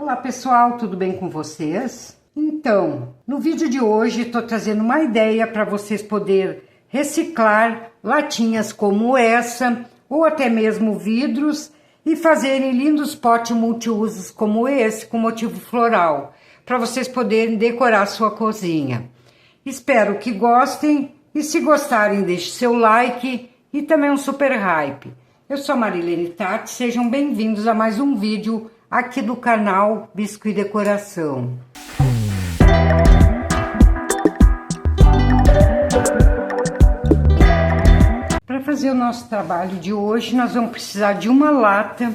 Olá pessoal, tudo bem com vocês? Então, no vídeo de hoje estou trazendo uma ideia para vocês poderem reciclar latinhas como essa, ou até mesmo vidros, e fazerem lindos potes multiusos como esse, com motivo floral, para vocês poderem decorar a sua cozinha. Espero que gostem, e se gostarem deixe seu like e também um super hype. Eu sou a Marilene Tati, sejam bem-vindos a mais um vídeo aqui do canal Biscuit Decoração. Para fazer o nosso trabalho de hoje, nós vamos precisar de uma lata,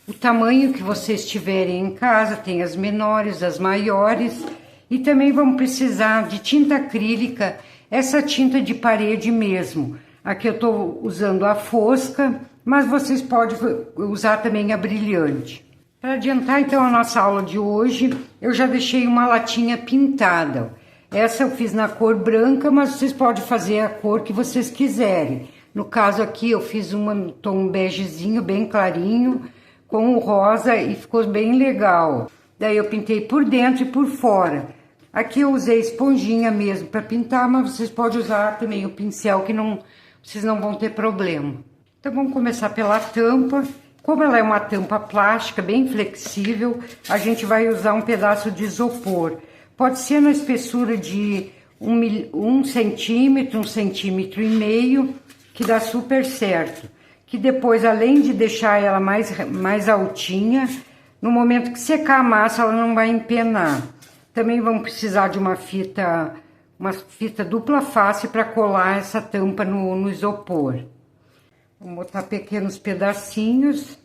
o tamanho que vocês tiverem em casa, tem as menores, as maiores, e também vamos precisar de tinta acrílica, essa tinta de parede mesmo. Aqui eu estou usando a fosca, mas vocês podem usar também a brilhante. Para adiantar então a nossa aula de hoje, eu já deixei uma latinha pintada. Essa eu fiz na cor branca, mas vocês podem fazer a cor que vocês quiserem. No caso aqui eu fiz um tom begezinho bem clarinho, com o rosa e ficou bem legal. Daí eu pintei por dentro e por fora. Aqui eu usei esponjinha mesmo para pintar, mas vocês podem usar também o pincel que vocês não vão ter problema. Então vamos começar pela tampa. Como ela é uma tampa plástica, bem flexível, a gente vai usar um pedaço de isopor. Pode ser na espessura de 1 centímetro, 1,5 centímetros, que dá super certo. Que depois, além de deixar ela mais altinha, no momento que secar a massa, ela não vai empenar. Também vamos precisar de uma fita dupla face para colar essa tampa no isopor. Vou botar pequenos pedacinhos.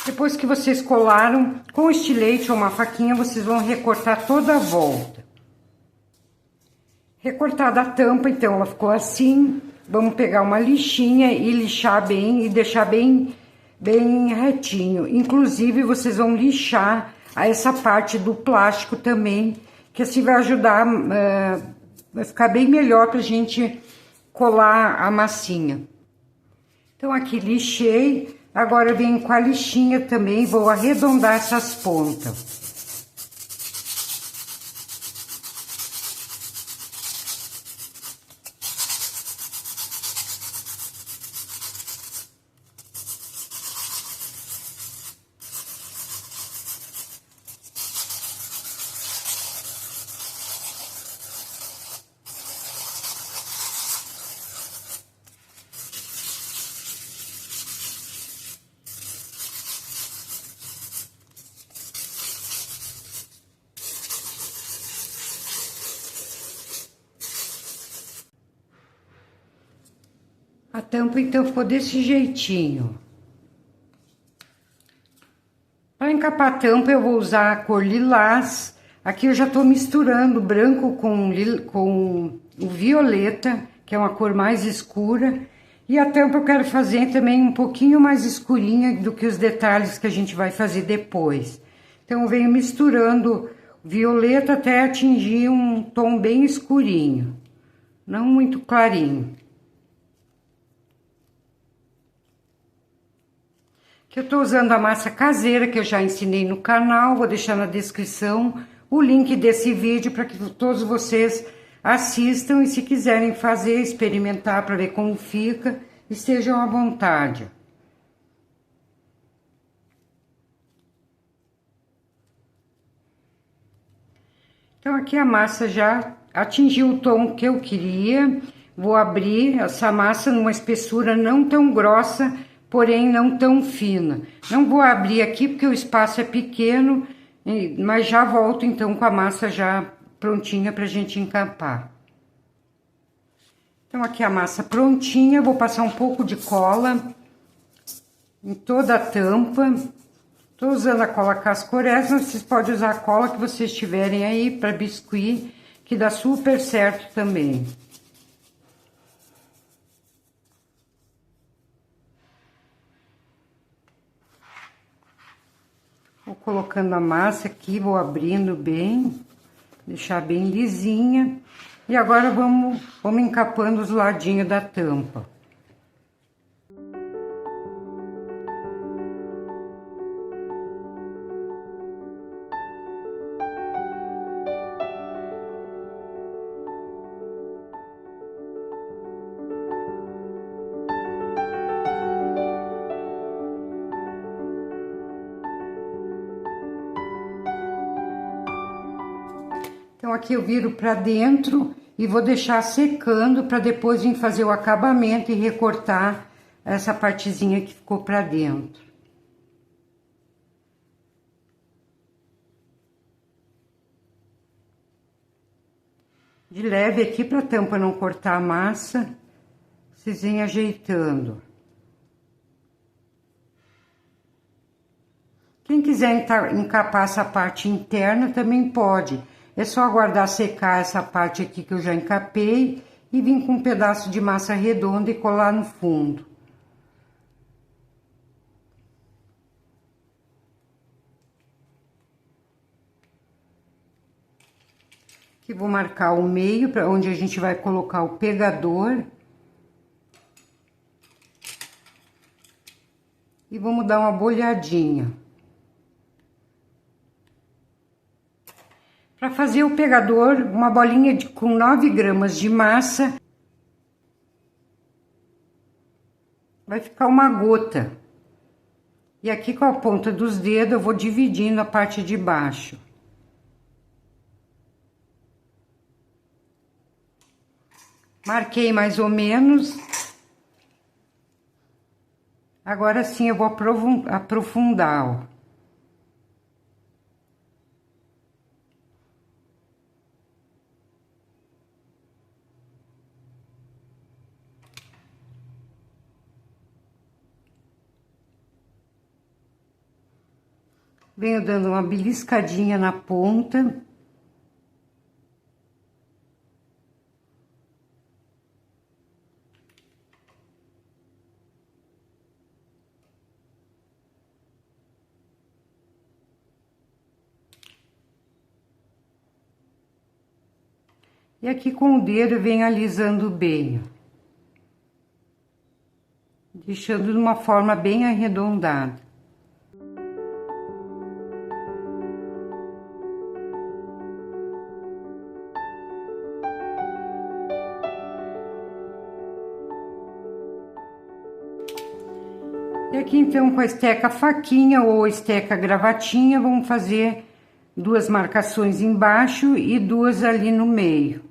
Depois que vocês colaram, com estilete ou uma faquinha, vocês vão recortar toda a volta. Recortada a tampa, então ela ficou assim. Vamos pegar uma lixinha e lixar bem e deixar bem retinho. Inclusive, vocês vão lixar essa parte do plástico também, que assim vai ajudar, vai ficar bem melhor pra gente colar a massinha. Então aqui lixei, agora eu venho com a lixinha também, vou arredondar essas pontas. A tampa, então, ficou desse jeitinho. Para encapar a tampa, eu vou usar a cor lilás. Aqui eu já tô misturando o branco com o violeta, que é uma cor mais escura. E a tampa eu quero fazer também um pouquinho mais escurinha do que os detalhes que a gente vai fazer depois. Então, eu venho misturando o violeta até atingir um tom bem escurinho, não muito clarinho. Que eu tô usando a massa caseira que eu já ensinei no canal, vou deixar na descrição o link desse vídeo para que todos vocês assistam e se quiserem fazer, experimentar para ver como fica, estejam à vontade. Então aqui a massa já atingiu o tom que eu queria, vou abrir essa massa numa espessura não tão grossa, porém não tão fina. Não vou abrir aqui porque o espaço é pequeno, mas já volto então com a massa já prontinha pra gente encapar. Então aqui a massa prontinha, vou passar um pouco de cola em toda a tampa. Tô usando a cola Cascorés, mas vocês podem usar a cola que vocês tiverem aí para biscuit, que dá super certo também. Vou colocando a massa aqui, vou abrindo bem, deixar bem lisinha. E agora vamos encapando os ladinhos da tampa. Então, aqui eu viro pra dentro e vou deixar secando para depois vir fazer o acabamento e recortar essa partezinha que ficou pra dentro. De leve aqui pra tampa não cortar a massa, vocês vêm ajeitando. Quem quiser encapar essa parte interna também pode. É só aguardar secar essa parte aqui que eu já encapei e vir com um pedaço de massa redonda e colar no fundo. Aqui vou marcar o meio, para onde a gente vai colocar o pegador. E vamos dar uma bolhadinha. Para fazer o pegador, uma bolinha com 9 gramas de massa. Vai ficar uma gota. E aqui com a ponta dos dedos eu vou dividindo a parte de baixo. Marquei mais ou menos. Agora sim eu vou aprofundar, ó. Venho dando uma beliscadinha na ponta. E aqui com o dedo eu venho alisando bem, ó. Deixando de uma forma bem arredondada. E aqui então com a esteca faquinha ou esteca gravatinha, vamos fazer 2 marcações embaixo e 2 ali no meio.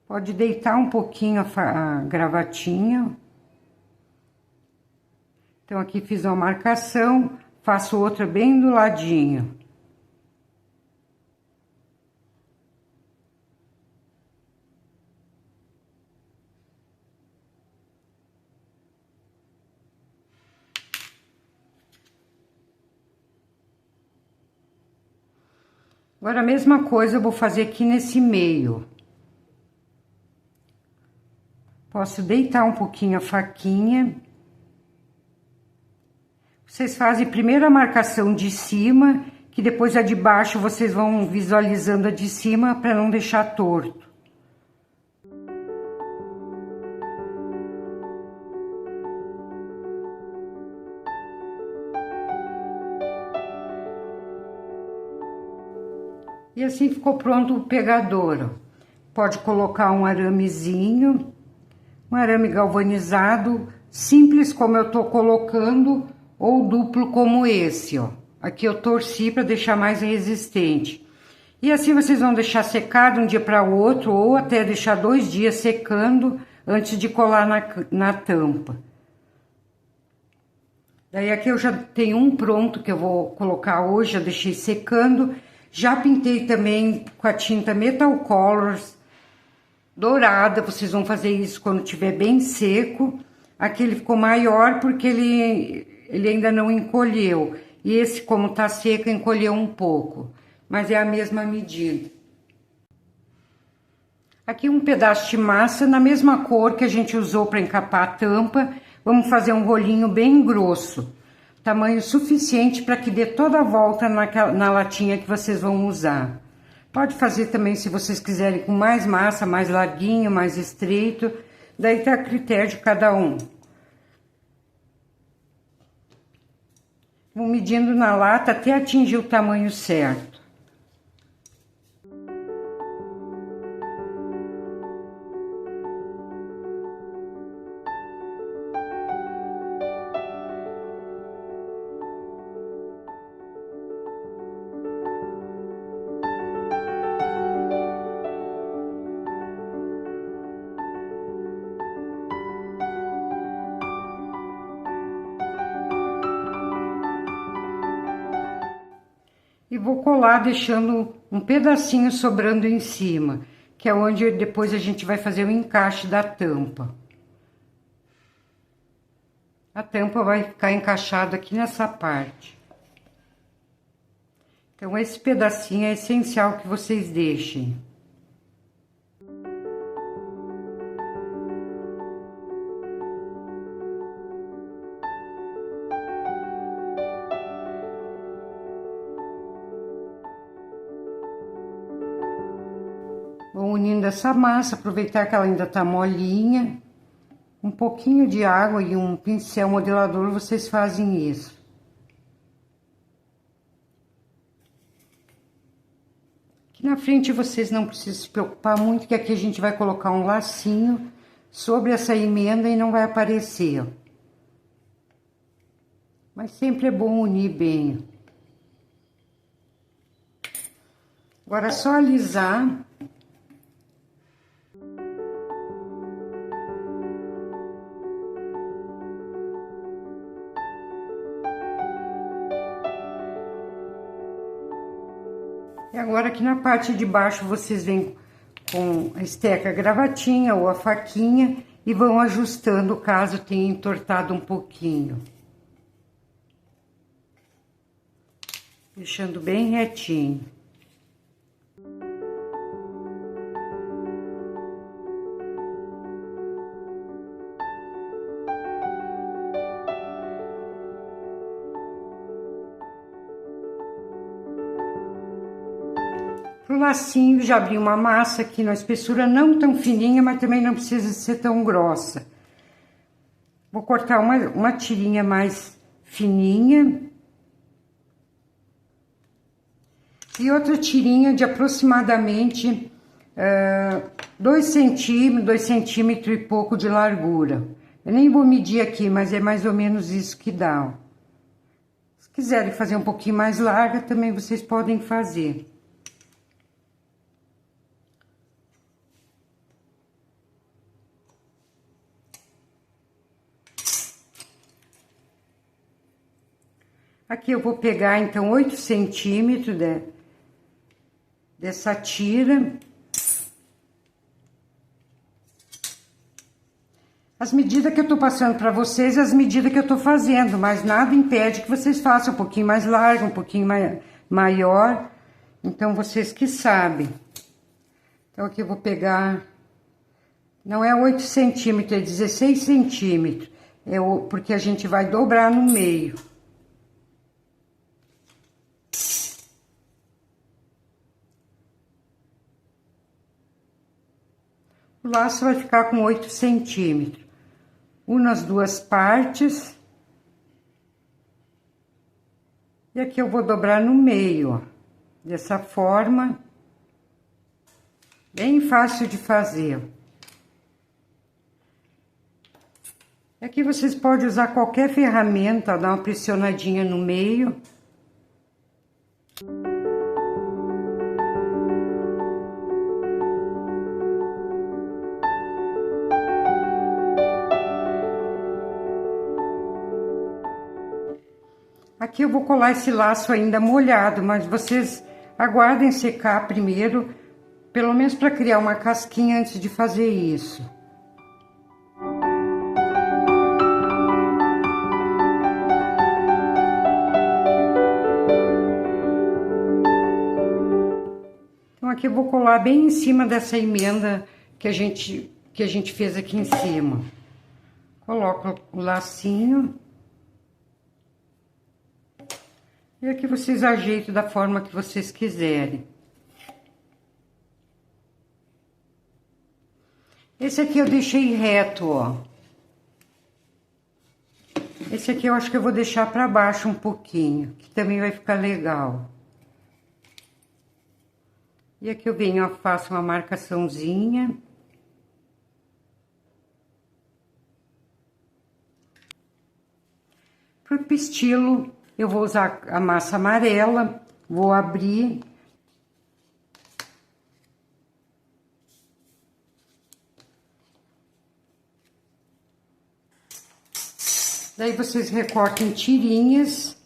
Pode deitar um pouquinho a gravatinha. Então aqui fiz uma marcação, faço outra bem do ladinho. Agora, a mesma coisa eu vou fazer aqui nesse meio. Posso deitar um pouquinho a faquinha. Vocês fazem primeiro a marcação de cima, que depois a de baixo vocês vão visualizando a de cima para não deixar torto. E assim ficou pronto o pegador, ó. Pode colocar um aramezinho, um arame galvanizado, simples como eu tô colocando, ou duplo como esse, ó. Aqui eu torci para deixar mais resistente. E assim vocês vão deixar secar de um dia para o outro, ou até deixar 2 dias secando antes de colar na tampa. Daí aqui eu já tenho um pronto que eu vou colocar hoje, já deixei secando. Já pintei também com a tinta Metal Colors dourada, vocês vão fazer isso quando tiver bem seco. Aqui ele ficou maior porque ele ainda não encolheu. E esse, como tá seco, encolheu um pouco, mas é a mesma medida. Aqui um pedaço de massa na mesma cor que a gente usou para encapar a tampa. vamos fazer um rolinho bem grosso, tamanho suficiente para que dê toda a volta na latinha que vocês vão usar. Pode fazer também, se vocês quiserem, com mais massa, mais larguinho, mais estreito, daí tá a critério de cada um. Vou medindo na lata até atingir o tamanho certo. E vou colar deixando um pedacinho sobrando em cima, que é onde depois a gente vai fazer o encaixe da tampa. A tampa vai ficar encaixada aqui nessa parte. Então, esse pedacinho é essencial que vocês deixem. Vou unindo essa massa, aproveitar que ela ainda tá molinha. Um pouquinho de água e um pincel modelador, vocês fazem isso. Aqui na frente vocês não precisam se preocupar muito, que aqui a gente vai colocar um lacinho sobre essa emenda e não vai aparecer. Mas sempre é bom unir bem. Agora é só alisar. E agora aqui na parte de baixo vocês vêm com a esteca gravatinha ou a faquinha e vão ajustando caso tenha entortado um pouquinho. Deixando bem retinho. Pro lacinho, já abri uma massa aqui na espessura não tão fininha, mas também não precisa ser tão grossa. Vou cortar uma tirinha mais fininha. E outra tirinha de aproximadamente 2 centímetros, 2 centímetros e pouco de largura. Eu nem vou medir aqui, mas é mais ou menos isso que dá, ó. Se quiserem fazer um pouquinho mais larga, também vocês podem fazer. Aqui eu vou pegar, então, 8 centímetros dessa tira. As medidas que eu tô passando para vocês, as medidas que eu tô fazendo, mas nada impede que vocês façam um pouquinho mais largo, um pouquinho maior. Então, vocês que sabem. Então, aqui eu vou pegar... Não é 8 centímetros, é 16 centímetros. Porque a gente vai dobrar no meio. O laço vai ficar com 8 centímetros. Uno as duas partes. E aqui eu vou dobrar no meio, ó. Dessa forma. Bem fácil de fazer. E aqui vocês podem usar qualquer ferramenta, dar uma pressionadinha no meio. Aqui eu vou colar esse laço ainda molhado, mas vocês aguardem secar primeiro, pelo menos para criar uma casquinha antes de fazer isso. Então aqui eu vou colar bem em cima dessa emenda que a gente fez aqui em cima. Coloco o lacinho. E aqui vocês ajeitam da forma que vocês quiserem. Esse aqui eu deixei reto, ó. Esse aqui eu acho que eu vou deixar pra baixo um pouquinho, que também vai ficar legal. E aqui eu venho, ó, faço uma marcaçãozinha. Pro pistilo, eu vou usar a massa amarela, vou abrir. Daí vocês recortam em tirinhas.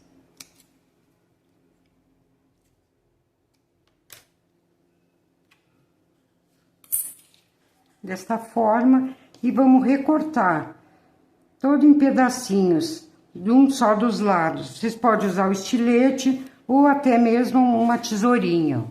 Desta forma, e vamos recortar todo em pedacinhos, de um só dos lados. Vocês podem usar o estilete ou até mesmo uma tesourinha.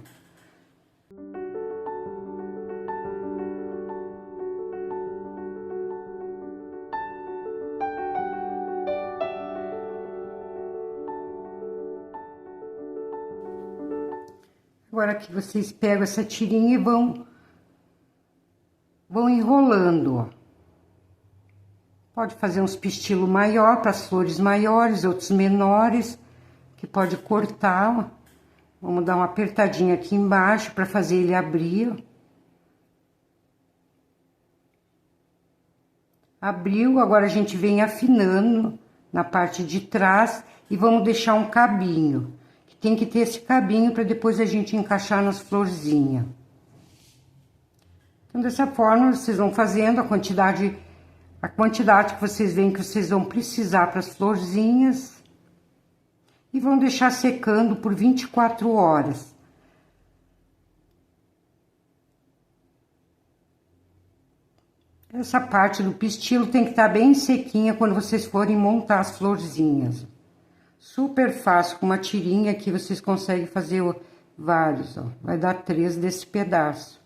Agora que vocês pegam essa tirinha e vão enrolando, ó. Pode fazer uns pistilos maior para as flores maiores, outros menores, que pode cortar, ó. Vamos dar uma apertadinha aqui embaixo para fazer ele abrir, ó. Abriu, agora a gente vem afinando na parte de trás e vamos deixar um cabinho. Tem que ter esse cabinho para depois a gente encaixar nas florzinhas. Então, dessa forma, vocês vão fazendo a quantidade que vocês veem que vocês vão precisar para as florzinhas. E vão deixar secando por 24 horas. Essa parte do pistilo tem que estar bem sequinha quando vocês forem montar as florzinhas. Super fácil, com uma tirinha aqui vocês conseguem fazer vários, ó. Vai dar 3 desse pedaço.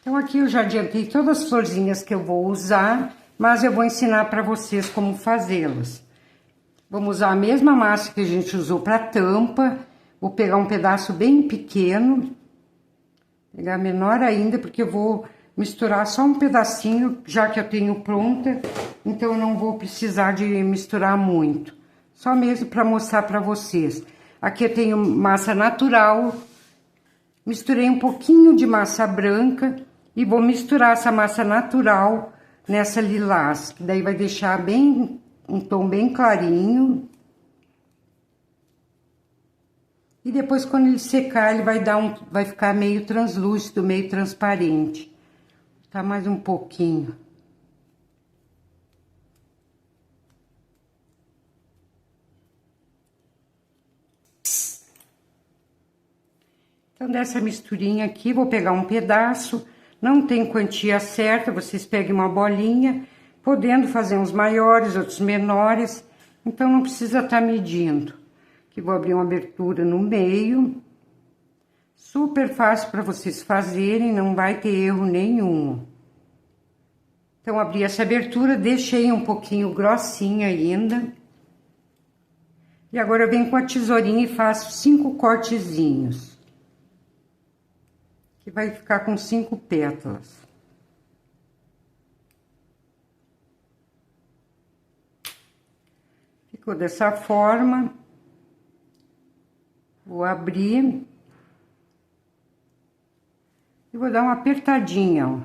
Então, aqui eu já adiantei todas as florzinhas que eu vou usar, mas eu vou ensinar para vocês como fazê-las. Vamos usar a mesma massa que a gente usou para tampa. Vou pegar um pedaço bem pequeno, pegar menor ainda, porque eu vou misturar só um pedacinho, já que eu tenho pronta, então eu não vou precisar de misturar muito. Só mesmo para mostrar para vocês. Aqui eu tenho massa natural, misturei um pouquinho de massa branca e vou misturar essa massa natural nessa lilás, que daí vai deixar bem um tom bem clarinho. E depois, quando ele secar, ele vai ficar meio translúcido, meio transparente. Tá mais um pouquinho. Então, dessa misturinha aqui, vou pegar um pedaço. Não tem quantia certa, vocês peguem uma bolinha, podendo fazer uns maiores, outros menores. Então, não precisa estar medindo. Aqui vou abrir uma abertura no meio. Super fácil para vocês fazerem, não vai ter erro nenhum. Então, abri essa abertura, deixei um pouquinho grossinha ainda. E agora eu venho com a tesourinha e faço 5 cortezinhos. Que vai ficar com 5 pétalas. Ficou dessa forma. Vou abrir. E vou dar uma apertadinha, ó.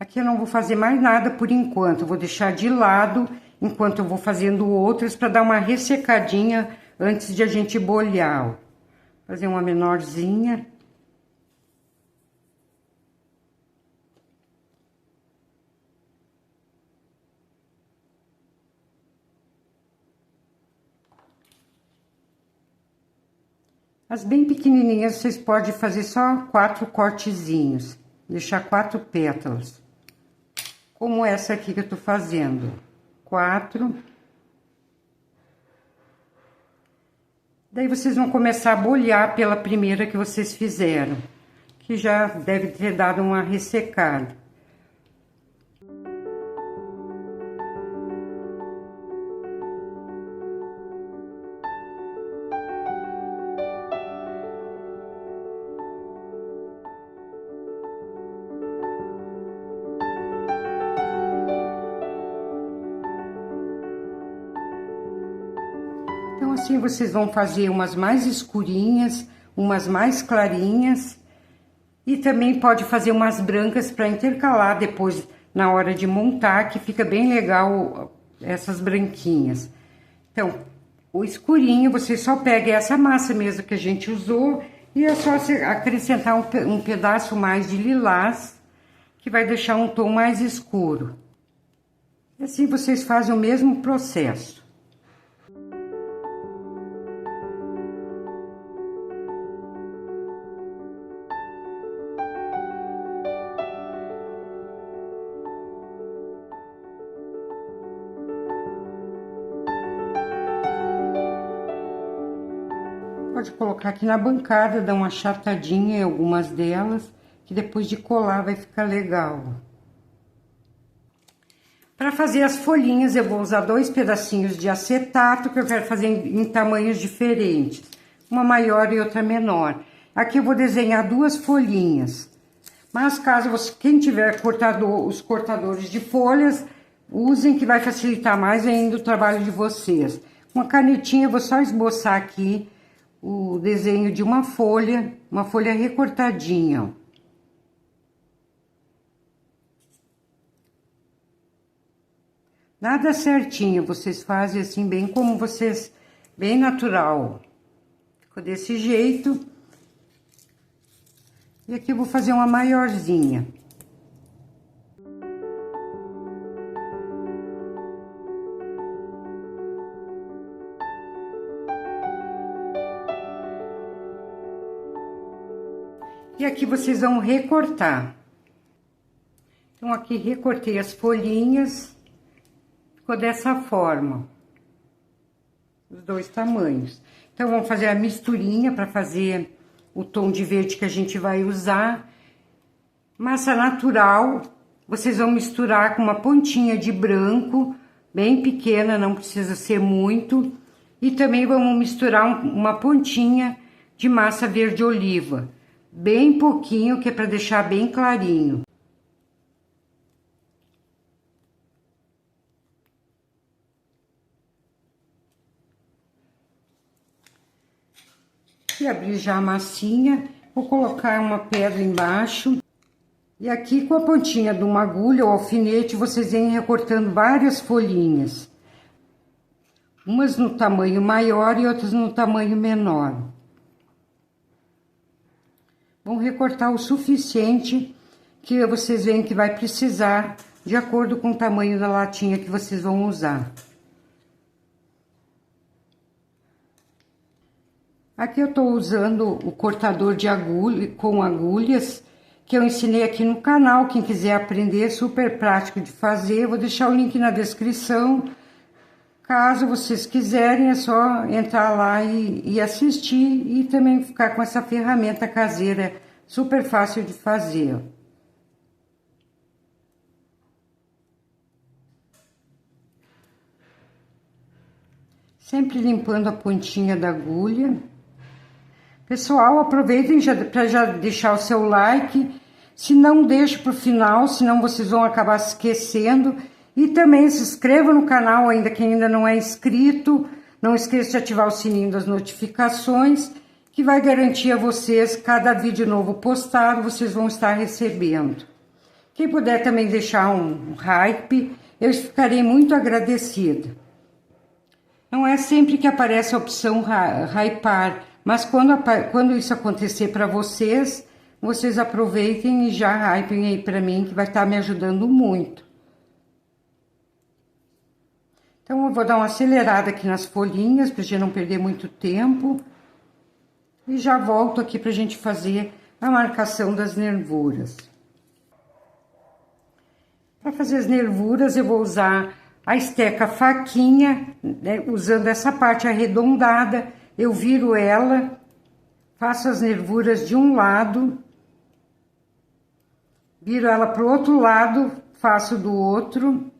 Aqui eu não vou fazer mais nada por enquanto, eu vou deixar de lado enquanto eu vou fazendo outras para dar uma ressecadinha antes de a gente bolhar, ó. Fazer uma menorzinha. As bem pequenininhas, vocês podem fazer só 4 cortezinhos. Deixar 4 pétalas. Como essa aqui que eu tô fazendo. 4. Daí, vocês vão começar a bolhar pela primeira que vocês fizeram. Que já deve ter dado uma ressecada. Então, assim, vocês vão fazer umas mais escurinhas, umas mais clarinhas. E também pode fazer umas brancas para intercalar depois, na hora de montar, que fica bem legal essas branquinhas. Então, o escurinho, você só pega essa massa mesmo que a gente usou e é só acrescentar um pedaço mais de lilás, que vai deixar um tom mais escuro. E assim vocês fazem o mesmo processo. Pode colocar aqui na bancada, dar uma achatadinha em algumas delas, que depois de colar vai ficar legal. Para fazer as folhinhas, eu vou usar 2 pedacinhos de acetato, que eu quero fazer em tamanhos diferentes. Uma maior e outra menor. Aqui eu vou desenhar 2 folhinhas. Mas caso quem tiver os cortadores de folhas, usem, que vai facilitar mais ainda o trabalho de vocês. Uma canetinha, eu vou só esboçar aqui o desenho de uma folha recortadinha, ó. Nada certinho, vocês fazem assim, bem como vocês, bem natural. Ficou desse jeito. E aqui eu vou fazer uma maiorzinha. E aqui vocês vão recortar. Então, aqui recortei as folhinhas. Ficou dessa forma. Os 2 tamanhos. Então, vamos fazer a misturinha para fazer o tom de verde que a gente vai usar. Massa natural. Vocês vão misturar com uma pontinha de branco, bem pequena, não precisa ser muito. E também vamos misturar uma pontinha de massa verde oliva. Bem pouquinho, que é para deixar bem clarinho. E abrir já a massinha, vou colocar uma pedra embaixo. E aqui com a pontinha de uma agulha ou alfinete, vocês vêm recortando várias folhinhas. Umas no tamanho maior e outras no tamanho menor. Vão recortar o suficiente que vocês veem que vai precisar, de acordo com o tamanho da latinha que vocês vão usar. Aqui eu tô usando o cortador de agulha, com agulhas, que eu ensinei aqui no canal. Quem quiser aprender, super prático de fazer. Eu vou deixar o link na descrição. Caso vocês quiserem, é só entrar lá e assistir, e também ficar com essa ferramenta caseira, super fácil de fazer. Sempre limpando a pontinha da agulha. Pessoal, aproveitem para já deixar o seu like. Se não, deixe para o final, senão vocês vão acabar se esquecendo. E também se inscreva no canal, ainda quem ainda não é inscrito. Não esqueça de ativar o sininho das notificações, que vai garantir a vocês, cada vídeo novo postado, vocês vão estar recebendo. Quem puder também deixar um hype, eu ficarei muito agradecida. Não é sempre que aparece a opção hypar, mas quando isso acontecer para vocês, vocês aproveitem e já hypem aí para mim, que vai estar me ajudando muito. Então, eu vou dar uma acelerada aqui nas folhinhas, para gente não perder muito tempo. E já volto aqui pra gente fazer a marcação das nervuras. Para fazer as nervuras, eu vou usar a esteca faquinha, né, usando essa parte arredondada, eu viro ela, faço as nervuras de um lado, viro ela para o outro lado, faço do outro.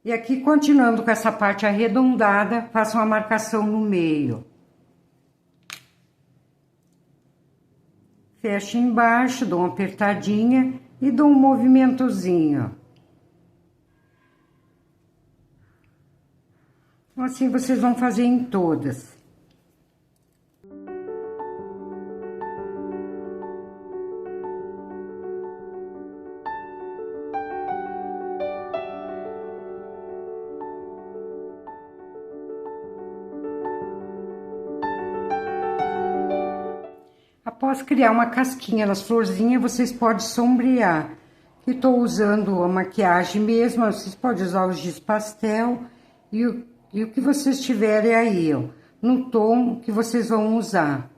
E aqui, continuando com essa parte arredondada, faço uma marcação no meio. Fecho embaixo, dou uma apertadinha e dou um movimentozinho. Então, assim vocês vão fazer em todas. Após criar uma casquinha nas florzinhas, vocês podem sombrear. Estou usando a maquiagem mesmo, vocês podem usar o giz pastel e o que vocês tiverem aí, ó, no tom que vocês vão usar.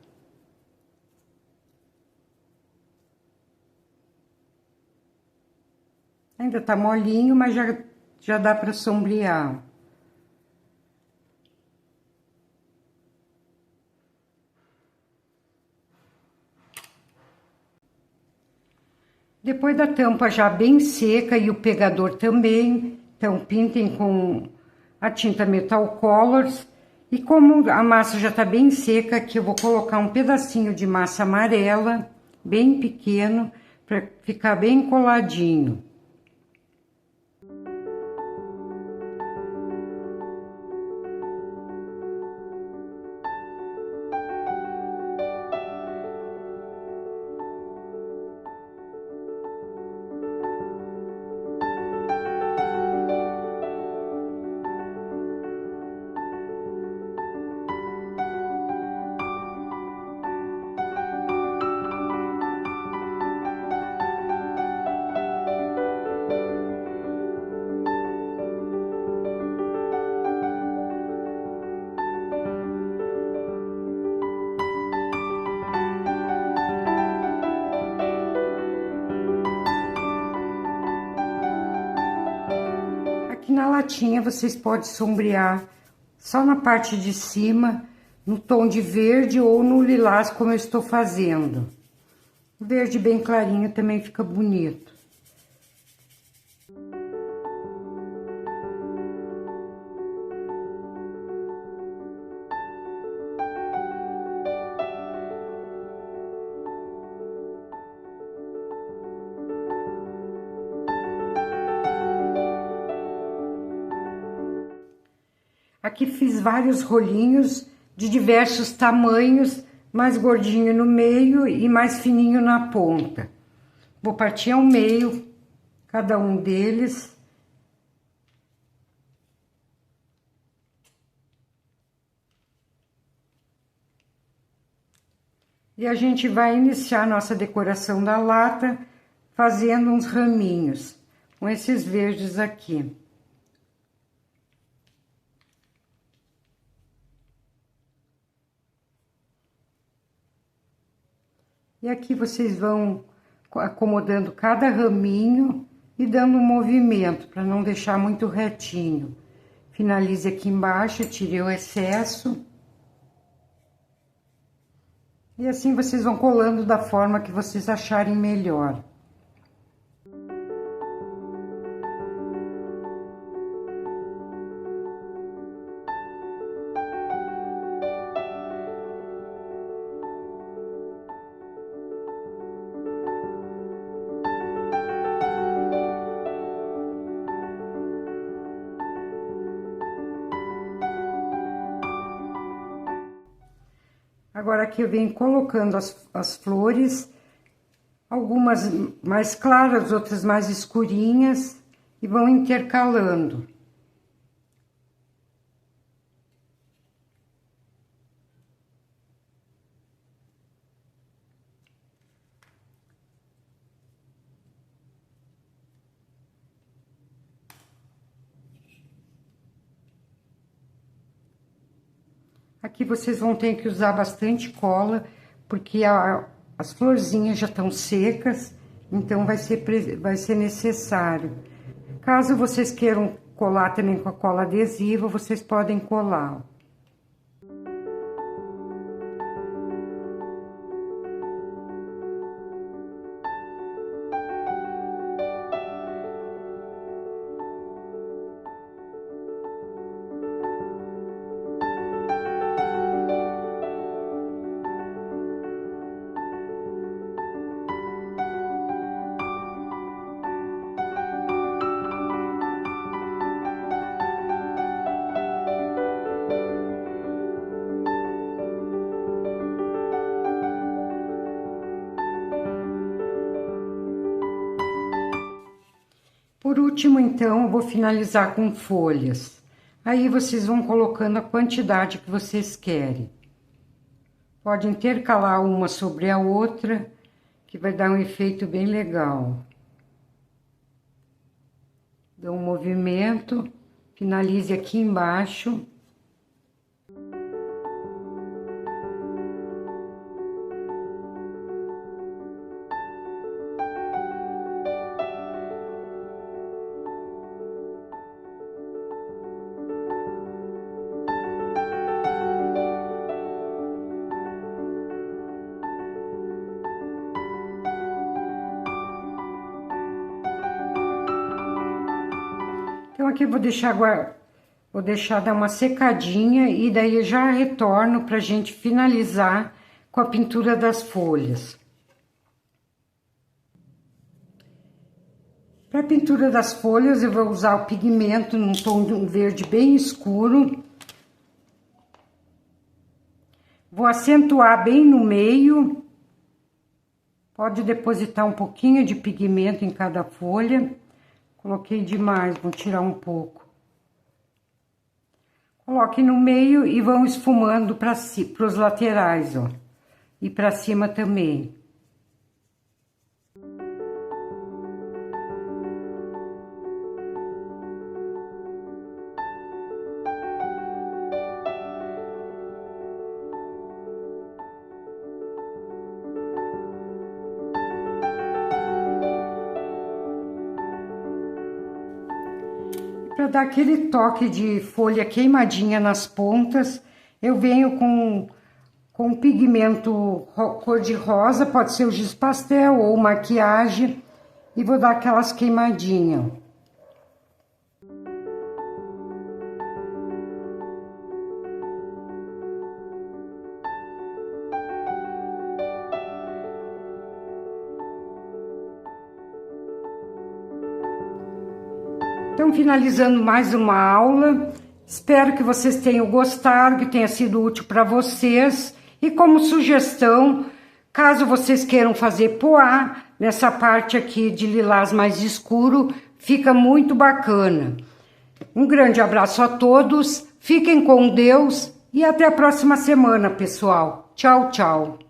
Ainda tá molinho, mas já dá para sombrear. Depois da tampa já bem seca e o pegador também, então pintem com a tinta Metal Colors. E como a massa já tá bem seca, aqui eu vou colocar um pedacinho de massa amarela, bem pequeno, para ficar bem coladinho. Aqui na latinha vocês podem sombrear só na parte de cima, no tom de verde ou no lilás, como eu estou fazendo. O verde bem clarinho também fica bonito. Aqui fiz vários rolinhos de diversos tamanhos, mais gordinho no meio e mais fininho na ponta. Vou partir ao meio, cada um deles. E a gente vai iniciar nossa decoração da lata fazendo uns raminhos com esses verdes aqui. E aqui vocês vão acomodando cada raminho e dando um movimento, para não deixar muito retinho. Finalize aqui embaixo, tire o excesso. E assim vocês vão colando da forma que vocês acharem melhor. Agora aqui eu venho colocando as flores, algumas mais claras, outras mais escurinhas, e vão intercalando. Aqui vocês vão ter que usar bastante cola, porque as florzinhas já estão secas, então vai ser necessário. Caso vocês queiram colar também com a cola adesiva, vocês podem colar. Por último, então, eu vou finalizar com folhas. Aí vocês vão colocando a quantidade que vocês querem. Pode intercalar uma sobre a outra, que vai dar um efeito bem legal. Dá um movimento, finalize aqui embaixo. Então, aqui eu vou deixar dar uma secadinha e daí eu já retorno pra gente finalizar com a pintura das folhas. Para a pintura das folhas, eu vou usar o pigmento num tom de um verde bem escuro. Vou acentuar bem no meio. Pode depositar um pouquinho de pigmento em cada folha. Coloquei demais, vou tirar um pouco. Coloque no meio e vão esfumando para os laterais, ó. E para cima também. Para dar aquele toque de folha queimadinha nas pontas, eu venho com pigmento cor de rosa, pode ser o giz pastel ou maquiagem, e vou dar aquelas queimadinhas. Então, finalizando mais uma aula, espero que vocês tenham gostado, que tenha sido útil para vocês. E como sugestão, caso vocês queiram fazer poá, nessa parte aqui de lilás mais escuro, fica muito bacana. Um grande abraço a todos, fiquem com Deus e até a próxima semana, pessoal. Tchau, tchau.